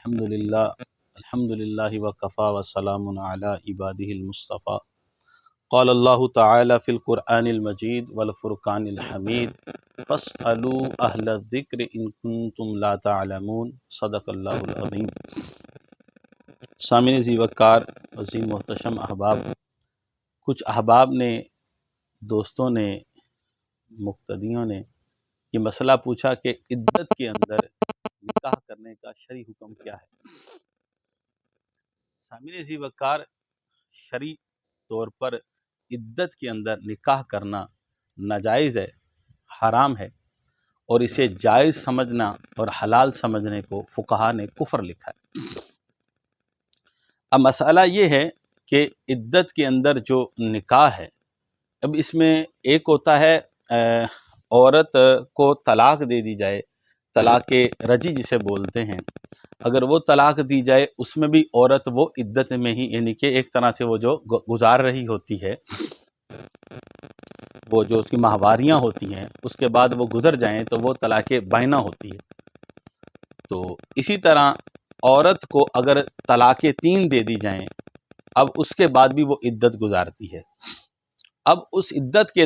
الحمد للہ وکفا وسلام علی عبادہ المصطفیٰ قال اللہ تعالی فی القرآن المجید والفرقان الحمید فاسألوا اہل الذکر ان کنتم لا تعلمون صدق اللہ العظیم۔ سامعین ذی وقار، عظیم محتشم احباب، کچھ احباب نے، دوستوں نے، مقتدیوں نے یہ مسئلہ پوچھا کہ عدت کے اندر نکاح کرنے کا شرعی حکم کیا ہے۔ سامعین ذی وقار، شرعی طور پر عدت کے اندر نکاح کرنا ناجائز ہے، حرام ہے، اور اسے جائز سمجھنا اور حلال سمجھنے کو فقہا نے کفر لکھا ہے۔ اب مسئلہ یہ ہے کہ عدت کے اندر جو نکاح ہے، اب اس میں ایک ہوتا ہے عورت کو طلاق دے دی جائے، طلاق رجعی جسے بولتے ہیں، اگر وہ طلاق دی جائے اس میں بھی عورت وہ عدت میں ہی، یعنی کہ ایک طرح سے وہ جو گزار رہی ہوتی ہے، وہ جو اس کی ماہواریاں ہوتی ہیں، اس کے بعد وہ گزر جائیں تو وہ طلاق بائنہ ہوتی ہے۔ تو اسی طرح عورت کو اگر طلاق 3 دے دی جائیں، اب اس کے بعد بھی وہ عدت گزارتی ہے۔ اب اس عدت کے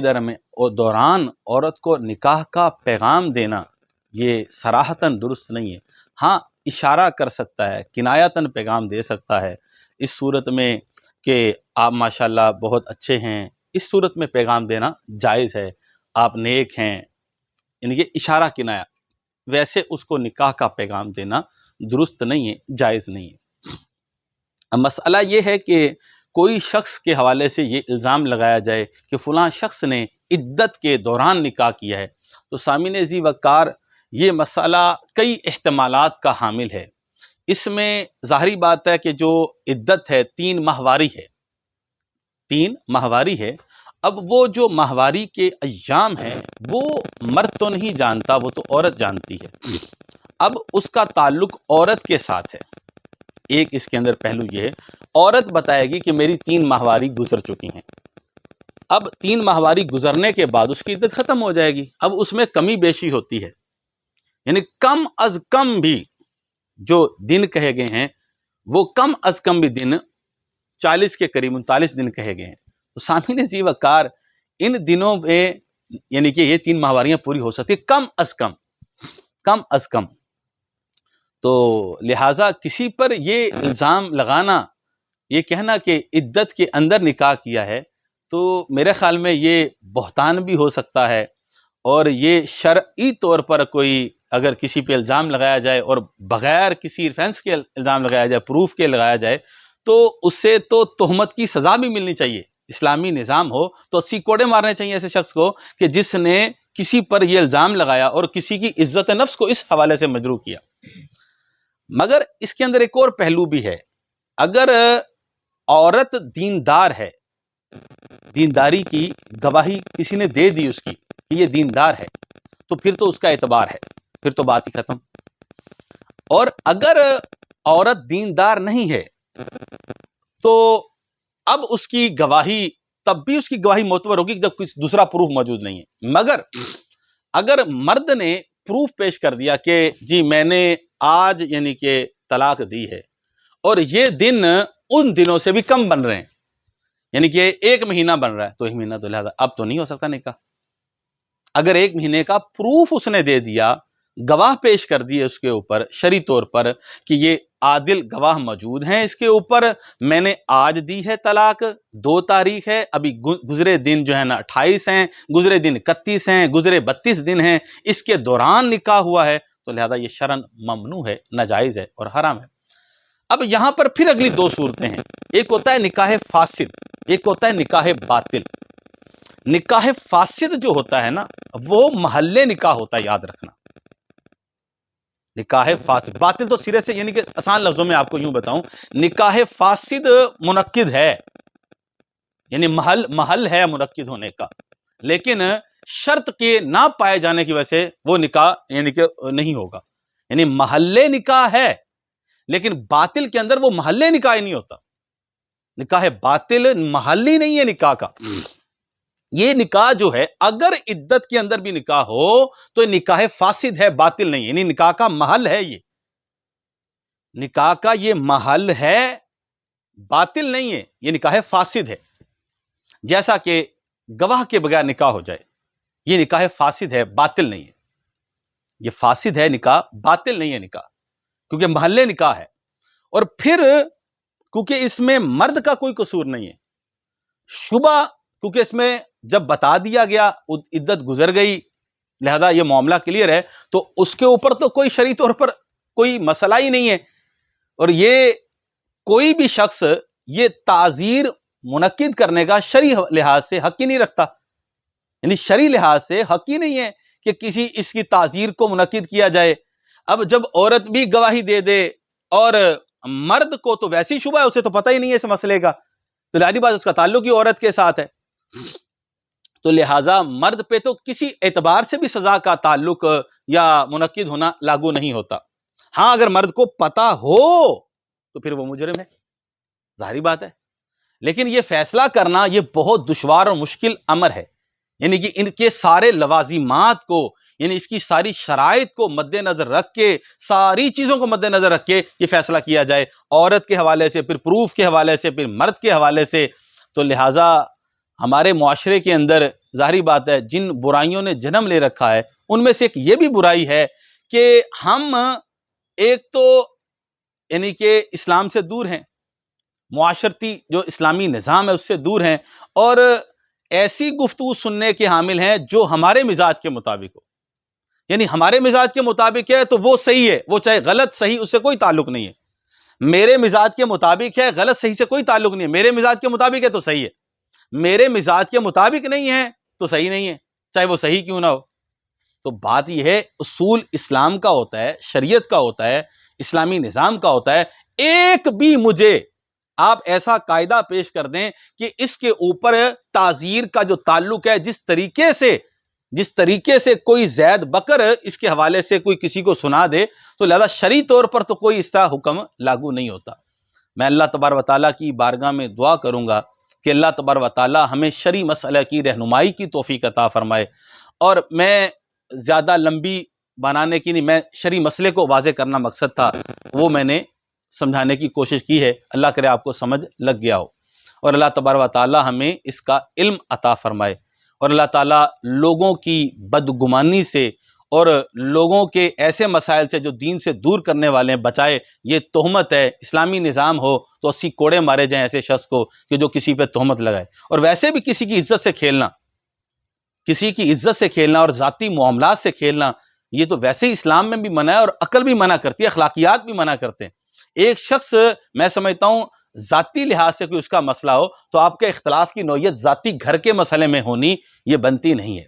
دوران عورت کو نکاح کا پیغام دینا یہ صراحتاً درست نہیں ہے۔ ہاں، اشارہ کر سکتا ہے، کنایتاً پیغام دے سکتا ہے، اس صورت میں کہ آپ ماشاءاللہ بہت اچھے ہیں، اس صورت میں پیغام دینا جائز ہے، آپ نیک ہیں، یعنی کہ اشارہ کنایا، ویسے اس کو نکاح کا پیغام دینا درست نہیں ہے، جائز نہیں ہے۔ اب مسئلہ یہ ہے کہ کوئی شخص کے حوالے سے یہ الزام لگایا جائے کہ فلاں شخص نے عدت کے دوران نکاح کیا ہے، تو سامعین ذی وقار یہ مسئلہ کئی احتمالات کا حامل ہے۔ اس میں ظاہری بات ہے کہ جو عدت ہے 3 ماہواری ہے، 3 ماہواری ہے۔ اب وہ جو ماہواری کے ایام ہیں وہ مرد تو نہیں جانتا، وہ تو عورت جانتی ہے۔ اب اس کا تعلق عورت کے ساتھ ہے۔ ایک اس کے اندر پہلو یہ ہے، عورت بتائے گی کہ میری 3 ماہواری گزر چکی ہیں۔ اب 3 ماہواری گزرنے کے بعد اس کی عدت ختم ہو جائے گی۔ اب اس میں کمی بیشی ہوتی ہے، یعنی کم از کم بھی جو دن کہے گئے ہیں وہ کم از کم بھی دن 40 کے قریب 39 دن کہے گئے ہیں۔ تو سامعین ذی وقار ان دنوں میں یعنی کہ یہ 3 ماہواریاں پوری ہو سکتی کم از کم۔ تو لہٰذا کسی پر یہ الزام لگانا، یہ کہنا کہ عدت کے اندر نکاح کیا ہے، تو میرے خیال میں یہ بہتان بھی ہو سکتا ہے، اور یہ شرعی طور پر کوئی اگر کسی پہ الزام لگایا جائے اور بغیر کسی ریفرنس کے الزام لگایا جائے، پروف کے لگایا جائے، تو اس سے تو تہمت کی سزا بھی ملنی چاہیے۔ اسلامی نظام ہو تو 80 کوڑے مارنے چاہیے ایسے شخص کو کہ جس نے کسی پر یہ الزام لگایا اور کسی کی عزت نفس کو اس حوالے سے مجروح کیا۔ مگر اس کے اندر ایک اور پہلو بھی ہے، اگر عورت دیندار ہے، دینداری کی گواہی کسی نے دے دی اس کی کہ یہ دیندار ہے، تو پھر تو اس کا اعتبار ہے، پھر تو بات ہی ختم۔ اور اگر عورت دیندار نہیں ہے تو اب اس کی گواہی، تب بھی اس کی گواہی معتبر ہوگی جب کوئی دوسرا پروف موجود نہیں ہے۔ مگر اگر مرد نے پروف پیش کر دیا کہ جی میں نے آج یعنی کہ طلاق دی ہے، اور یہ دن ان دنوں سے بھی کم بن رہے ہیں، یعنی کہ 1 مہینہ بن رہا ہے، تو 1 مہینہ تو لہذا اب تو نہیں ہو سکتا نکاح۔ اگر 1 مہینے کا پروف اس نے دے دیا، گواہ پیش کر دیے اس کے اوپر شرعی طور پر کہ یہ عادل گواہ موجود ہیں اس کے اوپر، میں نے آج دی ہے طلاق، 2 تاریخ ہے، ابھی گزرے دن جو ہے نا 28 ہیں، گزرے دن 31 ہیں، گزرے 32 دن ہیں، اس کے دوران نکاح ہوا ہے، تو لہذا یہ شرعاً ممنوع ہے، ناجائز ہے اور حرام ہے۔ اب یہاں پر پھر اگلی 2 صورتیں ہیں، ایک ہوتا ہے نکاح فاسد، ایک ہوتا ہے نکاح باطل۔ نکاح فاسد جو ہوتا ہے نا وہ محلے نکاح ہوتا ہے، یاد رکھنا۔ نکاح فاسد، باطل تو سرے سے، یعنی کہ آسان لفظوں میں آپ کو یوں بتاؤں، نکاح فاسد منعقد ہے، یعنی محل ہے منعقد ہونے کا، لیکن شرط کے نہ پائے جانے کی وجہ سے وہ نکاح یعنی کہ نہیں ہوگا۔ یعنی محلے نکاح ہے لیکن باطل کے اندر وہ محلے نکاح ہی نہیں ہوتا۔ نکاح باطل محلی نہیں ہے نکاح کا۔ یہ نکاح جو ہے اگر عدت کے اندر بھی نکاح ہو تو نکاح فاسد ہے، باطل نہیں، یعنی نکاح کا محل ہے یہ۔ نکاح کا یہ محل ہے، باطل نہیں ہے، یہ نکاح فاسد ہے. جیسا کہ گواہ کے بغیر نکاح ہو جائے، یہ نکاح فاسد ہے، باطل نہیں ہے. یہ فاسد ہے نکاح، باطل نہیں ہے نکاح، کیونکہ محل نکاح ہے. اور پھر کیونکہ اس میں مرد کا کوئی قصور نہیں ہے، شبہ کیونکہ اس میں جب بتا دیا گیا عدت گزر گئی لہذا یہ معاملہ کلیئر ہے، تو اس کے اوپر تو کوئی شرعی طور پر کوئی مسئلہ ہی نہیں ہے. اور یہ کوئی بھی شخص یہ تعزیر منعقد کرنے کا شرعی لحاظ سے حق ہی نہیں رکھتا، یعنی شرعی لحاظ سے حق ہی نہیں ہے کہ کسی اس کی تعزیر کو منعقد کیا جائے. اب جب عورت بھی گواہی دے دے اور مرد کو تو ویسی شبہ ہے، اسے تو پتہ ہی نہیں ہے اس مسئلے کا، تو ظاہری بات اس کا تعلق ہی عورت کے ساتھ ہے، تو لہٰذا مرد پہ تو کسی اعتبار سے بھی سزا کا تعلق یا منعقد ہونا لاگو نہیں ہوتا. ہاں اگر مرد کو پتہ ہو تو پھر وہ مجرم ہے، ظاہری بات ہے. لیکن یہ فیصلہ کرنا یہ بہت دشوار اور مشکل امر ہے، یعنی کہ ان کے سارے لوازمات کو، یعنی اس کی ساری شرائط کو مد نظر رکھ کے، ساری چیزوں کو مد نظر رکھ کے یہ فیصلہ کیا جائے، عورت کے حوالے سے، پھر پروف کے حوالے سے، پھر مرد کے حوالے سے. تو لہٰذا ہمارے معاشرے کے اندر ظاہری بات ہے جن برائیوں نے جنم لے رکھا ہے ان میں سے ایک یہ بھی برائی ہے کہ ہم ایک تو یعنی کہ اسلام سے دور ہیں، معاشرتی جو اسلامی نظام ہے اس سے دور ہیں، اور ایسی گفتگو سننے کے حامل ہیں جو ہمارے مزاج کے مطابق ہو. یعنی ہمارے مزاج کے مطابق ہے تو وہ صحیح ہے، وہ چاہے غلط صحیح اس سے کوئی تعلق نہیں ہے. میرے مزاج کے مطابق ہے، غلط صحیح سے کوئی تعلق نہیں ہے. میرے مزاج کے مطابق ہے تو صحیح ہے، میرے مزاج کے مطابق نہیں ہے تو صحیح نہیں ہے، چاہے وہ صحیح کیوں نہ ہو. تو بات یہ ہے اصول اسلام کا ہوتا ہے، شریعت کا ہوتا ہے، اسلامی نظام کا ہوتا ہے. ایک بھی مجھے آپ ایسا قاعدہ پیش کر دیں کہ اس کے اوپر تعزیر کا جو تعلق ہے، جس طریقے سے کوئی زید بکر اس کے حوالے سے کوئی کسی کو سنا دے، تو لہذا شرعی طور پر تو کوئی اس کا حکم لاگو نہیں ہوتا. میں اللہ تبارک و تعالیٰ کی بارگاہ میں دعا کروں گا کہ اللہ تبارک و تعالیٰ ہمیں شرعی مسئلہ کی رہنمائی کی توفیق عطا فرمائے. اور میں زیادہ لمبی بنانے کی نہیں، میں شرعی مسئلے کو واضح کرنا مقصد تھا، وہ میں نے سمجھانے کی کوشش کی ہے. اللہ کرے آپ کو سمجھ لگ گیا ہو، اور اللہ تبارک و تعالیٰ ہمیں اس کا علم عطا فرمائے، اور اللہ تعالیٰ لوگوں کی بدگمانی سے اور لوگوں کے ایسے مسائل سے جو دین سے دور کرنے والے ہیں بچائے. یہ تہمت ہے، اسلامی نظام ہو تو 80 کوڑے مارے جائیں ایسے شخص کو کہ جو کسی پہ تہمت لگائے. اور ویسے بھی کسی کی عزت سے کھیلنا اور ذاتی معاملات سے کھیلنا یہ تو ویسے ہی اسلام میں بھی منع ہے، اور عقل بھی منع کرتی ہے، اخلاقیات بھی منع کرتے ہیں. ایک شخص میں سمجھتا ہوں ذاتی لحاظ سے کوئی اس کا مسئلہ ہو تو آپ کے اختلاف کی نوعیت ذاتی گھر کے مسئلے میں ہونی یہ بنتی نہیں ہے.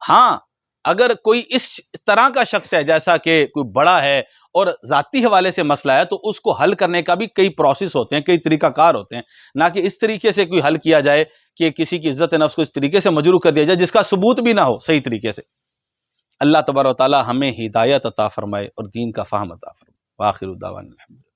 ہاں اگر کوئی اس طرح کا شخص ہے جیسا کہ کوئی بڑا ہے اور ذاتی حوالے سے مسئلہ ہے تو اس کو حل کرنے کا بھی کئی پروسیس ہوتے ہیں، کئی طریقہ کار ہوتے ہیں، نہ کہ اس طریقے سے کوئی حل کیا جائے کہ کسی کی عزت نفس کو اس طریقے سے مجروح کر دیا جائے جس کا ثبوت بھی نہ ہو صحیح طریقے سے. اللہ تبارک و تعالی ہمیں ہدایت عطا فرمائے اور دین کا فہم عطا فرمائے. وآخر دعوانا الحمدللہ.